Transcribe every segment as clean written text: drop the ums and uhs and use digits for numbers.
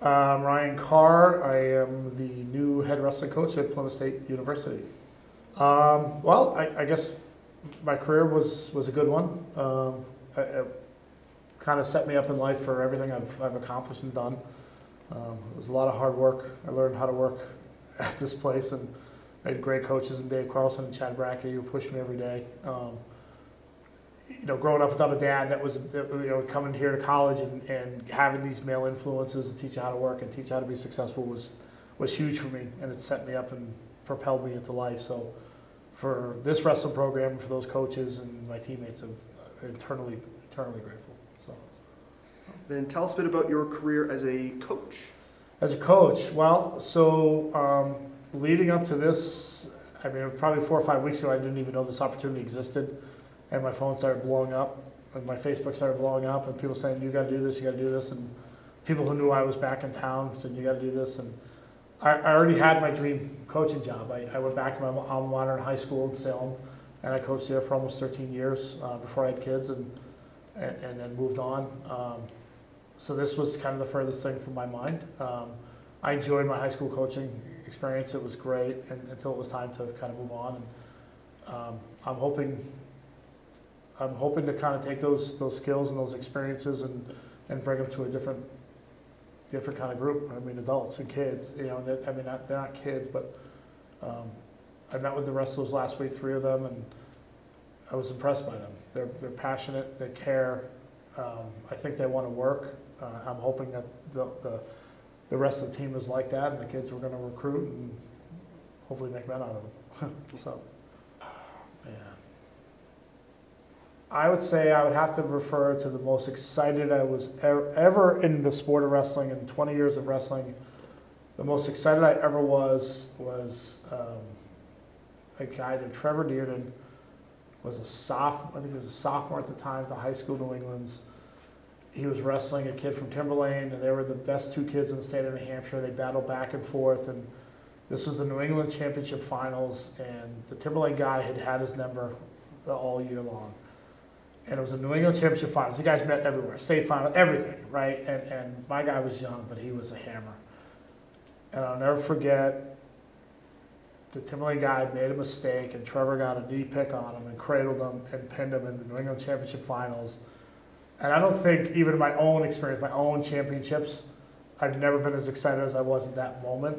Ryan Carr. I am the new head wrestling coach at Plymouth State University. Well, I guess my career was a good one. It kind of set me up in life for everything I've accomplished and done. It was a lot of hard work. I learned how to work at this place, and I had great coaches in Dave Carlson and Chad Brackey who pushed me every day. Growing up without a dad, that was, coming here to college and having these male influences and teach you how to work and teach you how to be successful was huge for me, and it set me up and propelled me into life. So for this wrestling program, for those coaches and my teammates, I'm eternally grateful. So. Then tell us a bit about your career as a coach. As a coach, well, so leading up to this, I mean, probably 4 or 5 weeks ago, I didn't even know this opportunity existed. And my phone started blowing up, and my Facebook started blowing up, and people saying, you got to do this, you got to do this. And people who knew I was back in town said, you got to do this. And I already had my dream coaching job. I went back to my alma mater in high school in Salem, and I coached there for almost 13 years before I had kids, and then moved on. So this was kind of the furthest thing from my mind. I enjoyed my high school coaching experience. It was great until it was time to kind of move on. And I'm hoping to kind of take those skills and those experiences and bring them to a different kind of group. I mean, adults and kids. They're not kids, but I met with the wrestlers last week, 3 of them, and I was impressed by them. They're passionate. They care. I think they want to work. I'm hoping that the rest of the team is like that, and the kids we're going to recruit and hopefully make men out of them. So, yeah. I would say I would have to refer to the most excited I was ever in the sport of wrestling in 20 years of wrestling. The most excited I ever was a guy named Trevor Dearden. Was a sophomore. I think he was a sophomore at the time at the high school New England's. He was wrestling a kid from Timberlane, and they were the best 2 kids in the state of New Hampshire. They battled back and forth, and this was the New England Championship Finals, and the Timberlane guy had his number all year long. And it was the New England Championship Finals. You guys met everywhere, state final, everything, right? And my guy was young, but he was a hammer. And I'll never forget, the Timberlane guy made a mistake, and Trevor got a knee pick on him and cradled him and pinned him in the New England Championship Finals. And I don't think, even in my own experience, my own championships, I've never been as excited as I was at that moment.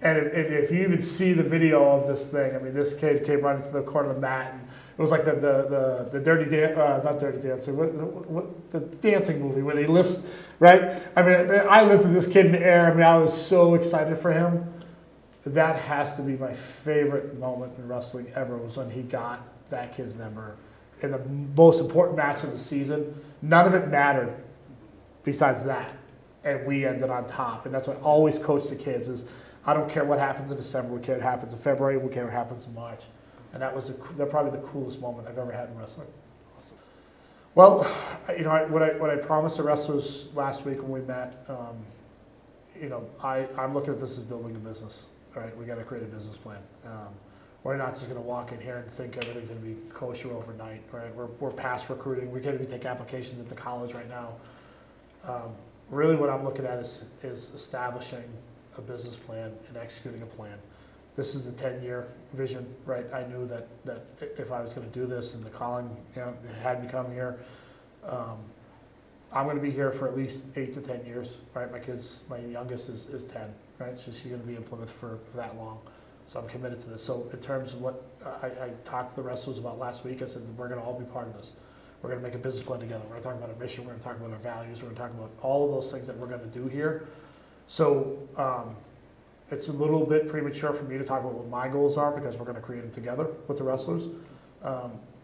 And if you even see the video of this thing, I mean, this kid came running to the corner of the mat, and it was like the Dirty not Dirty Dancing, the dancing movie where he lifts, right? I mean, I lifted this kid in the air. I mean, I was so excited for him. That has to be my favorite moment in wrestling ever, was when he got that kid's number in the most important match of the season. None of it mattered besides that, and we ended on top. And that's what I always coach the kids is, I don't care what happens in December, we care what happens in February, we care what happens in March. And that was probably the coolest moment I've ever had in wrestling. Well, what I promised the wrestlers last week when we met, I'm looking at this as building a business. All right, we got to create a business plan. We're not just going to walk in here and think everything's going to be kosher overnight. Right, we're past recruiting. We can't even take applications at the college right now. Really, what I'm looking at is establishing a business plan and executing a plan. This is a 10-year vision, right? I knew that if I was going to do this and the calling had me come here, I'm going to be here for at least 8 to 10 years, right? My youngest is 10, right? So she's going to be in Plymouth for that long. So I'm committed to this. So in terms of what I talked to the wrestlers about last week, I said we're going to all be part of this. We're going to make a business plan together. We're going to talk about our mission. We're going to talk about our values. We're going to talk about all of those things that we're going to do here. So it's a little bit premature for me to talk about what my goals are, because we're going to create them together with the wrestlers.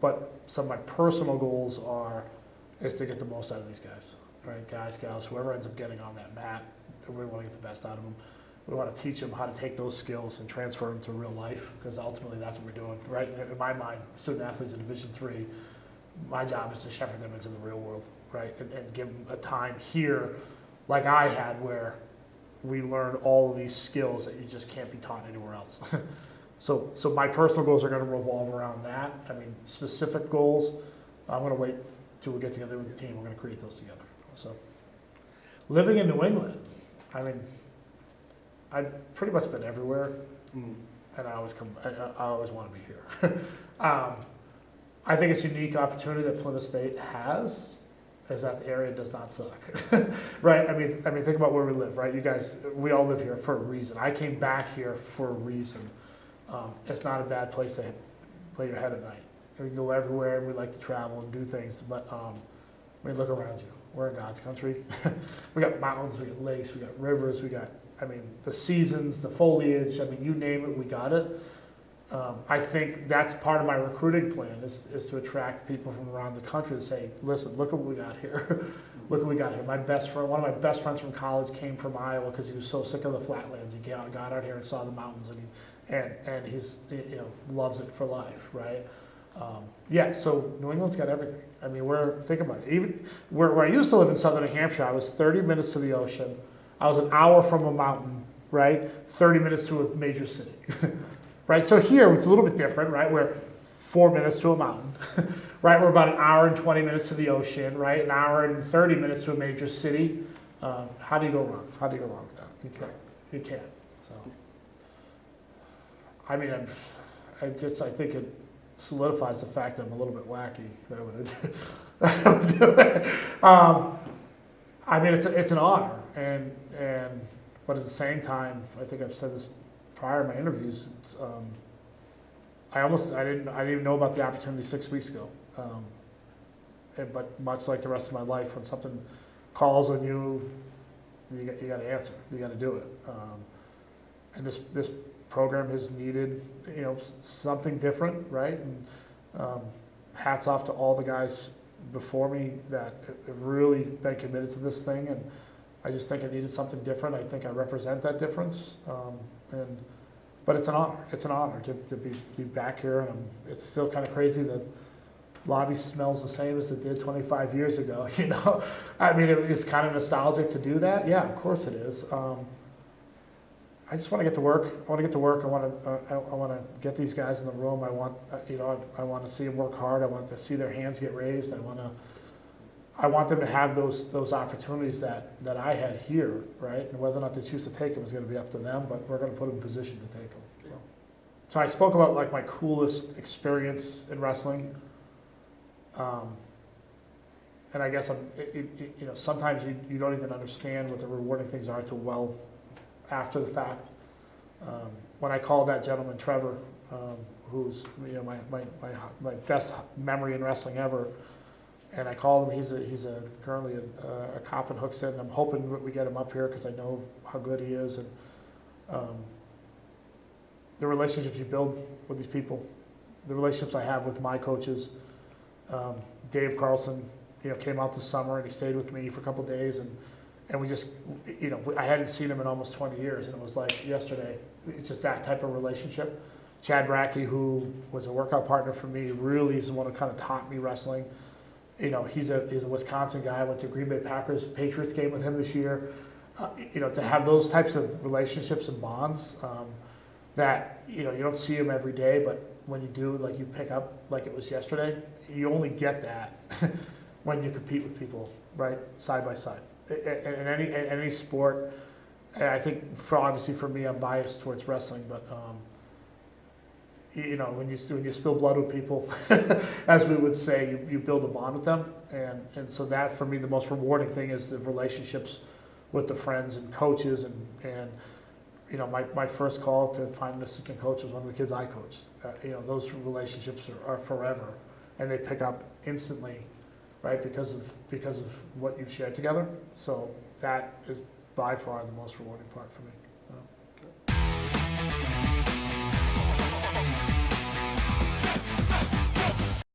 But some of my personal goals is to get the most out of these guys, right? Guys, gals, whoever ends up getting on that mat, we want to get the best out of them. We want to teach them how to take those skills and transfer them to real life, because ultimately that's what we're doing, right? In my mind, student athletes in Division III, my job is to shepherd them into the real world, right? And give them a time here, like I had, where we learn all of these skills that you just can't be taught anywhere else. So my personal goals are going to revolve around that. I mean, specific goals, I'm going to wait till we get together with the team. We're going to create those together. So living in New England, I mean, I've pretty much been everywhere, Mm. and I always want to be here. I think it's a unique opportunity that Plymouth State has, is that the area does not suck, right? I mean, think about where we live, right? You guys, we all live here for a reason. I came back here for a reason. It's not a bad place to lay your head at night. We can go everywhere, and we like to travel and do things, but I mean, look around you. We're in God's country. We got mountains, we got lakes, we got rivers, we got, I mean, the seasons, the foliage, I mean, you name it, we got it. I think that's part of my recruiting plan is to attract people from around the country to say, listen, look what we got here. Look what we got here. My best friend, one of my best friends from college came from Iowa because he was so sick of the flatlands. He got out here and saw the mountains, and he's, you know, loves it for life, right? Yeah, so New England's got everything. I mean, think about it. Even where I used to live in southern New Hampshire, I was 30 minutes to the ocean. I was an hour from a mountain, right? 30 minutes to a major city. Right, so here it's a little bit different, right? We're 4 minutes to a mountain, right? We're about an hour and 20 minutes to the ocean, right? An hour and 30 minutes to a major city. How do you go wrong? How do you go wrong with that? You can't. You can't. So, I mean, I think it solidifies the fact that I'm a little bit wacky. That I would do it. I mean, it's an honor, but at the same time, I think I've said this prior to my interviews, I didn't even know about the opportunity 6 weeks ago. But much like the rest of my life, when something calls on you, you got to answer. You got to do it. And this program has needed, you know, something different, right? And hats off to all the guys before me that have really been committed to this thing. And I just think it needed something different. I think I represent that difference. But it's an honor. It's an honor to be back here, and it's still kind of crazy that lobby smells the same as it did 25 years ago. You know, I mean, it's kind of nostalgic to do that. Yeah, of course it is. I just want to get to work. I want to get to work. I want to get these guys in the room. I want I want to see them work hard. I want to see their hands get raised. I want them to have those opportunities that I had here, right? And whether or not they choose to take them is going to be up to them, but we're going to put them in position to take them. So I spoke about like my coolest experience in wrestling, and I guess you know, sometimes you don't even understand what the rewarding things are till well after the fact. When I called that gentleman Trevor, who's, you know, my best memory in wrestling ever. And I called him. He's currently a cop in Hooksett, and I'm hoping that we get him up here because I know how good he is. And the relationships you build with these people, the relationships I have with my coaches. Dave Carlson, you know, came out this summer and he stayed with me for a couple of days, and we just, you know, I hadn't seen him in almost 20 years, and it was like yesterday. It's just that type of relationship. Chad Brackey, who was a workout partner for me, really is the one who kind of taught me wrestling. You know, he's a Wisconsin guy. I went to Green Bay Packers Patriots game with him this year. You know, to have those types of relationships and bonds that, you know, you don't see them every day, but when you do, like you pick up like it was yesterday, you only get that when you compete with people, right, side by side. In any sport, and I think obviously for me, I'm biased towards wrestling, but you know, when you spill blood with people, as we would say, you build a bond with them, and so that for me the most rewarding thing is the relationships with the friends and coaches, and you know, my first call to find an assistant coach was one of the kids I coached. You know, those relationships are forever, and they pick up instantly, right, because of what you've shared together. So that is by far the most rewarding part for me.